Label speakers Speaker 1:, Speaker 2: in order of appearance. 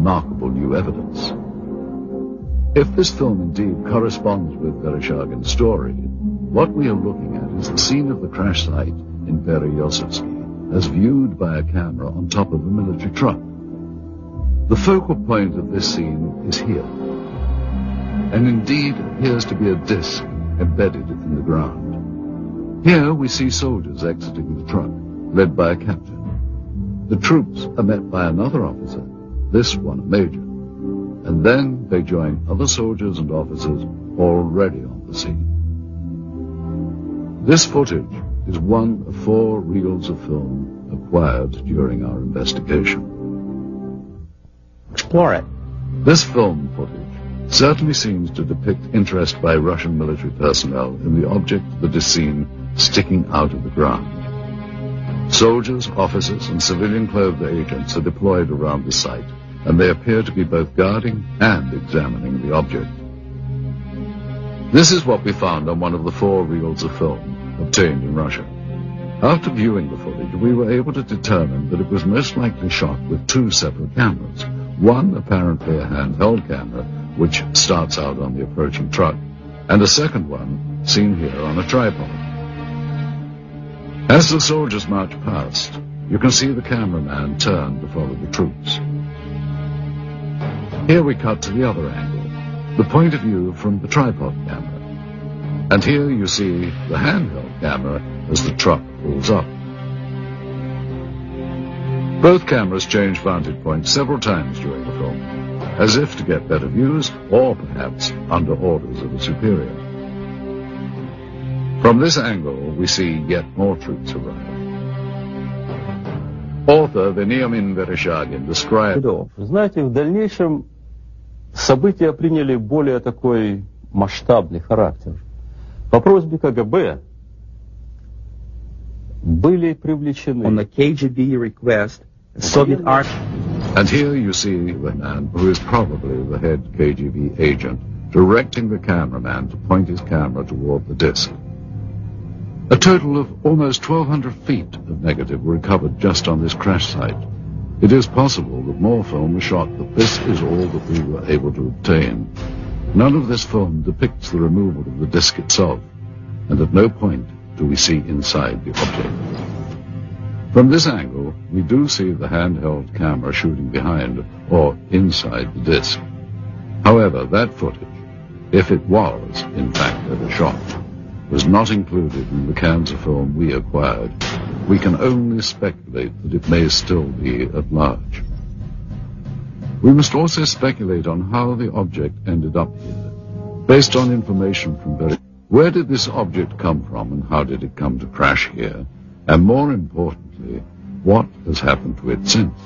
Speaker 1: remarkable new evidence. If this film indeed corresponds with Vereshchagin's story, what we are looking at is the scene of the crash site in Berezovsky as viewed by a camera on top of a military truck. The focal point of this scene is here, and indeed appears to be a disc embedded in the ground. Here we see soldiers exiting the truck, led by a captain. The troops are met by another officer, this one a major, and then they join other soldiers and officers already on the scene. This footage is one of 4 reels of film acquired during our investigation.
Speaker 2: Explore it.
Speaker 1: This film footage certainly seems to depict interest by Russian military personnel in the object that is seen sticking out of the ground. Soldiers, officers, and civilian-clothed agents are deployed around the site, and they appear to be both guarding and examining the object. This is what we found on one of the 4 reels of film obtained in Russia. After viewing the footage, we were able to determine that it was most likely shot with 2 separate cameras. One apparently a handheld camera, which starts out on the approaching truck, and a second one seen here on a tripod. As the soldiers march past, you can see the cameraman turn to follow the troops. Here we cut to the other angle, the point of view from the tripod camera. And here you see the handheld camera as the truck pulls up. Both cameras change vantage points several times during the film, as if to get better views, or perhaps under orders of a superior. From this angle, we see yet more troops arrive. Author Veniamin Vereshchagin described...
Speaker 3: Знаете, в дальнейшем события приняли более такой масштабный характер. По просьбе КГБ были привлечены...
Speaker 2: On the KGB request, the Soviet Army...
Speaker 1: And here you see the man who is probably the head KGB agent directing the cameraman to point his camera toward the disc. A total of almost 1,200 feet of negative were recovered just on this crash site. It is possible that more film was shot, but this is all that we were able to obtain. None of this film depicts the removal of the disc itself, and at no point do we see inside the object. From this angle, we do see the handheld camera shooting behind or inside the disc. However, that footage, if it was, in fact, ever shot, was not included in the cans of film we acquired. We can only speculate that it may still be at large. We must also speculate on how the object ended up here, based on information from where did this object come from and how did it come to crash here? And more importantly, what has happened to it since?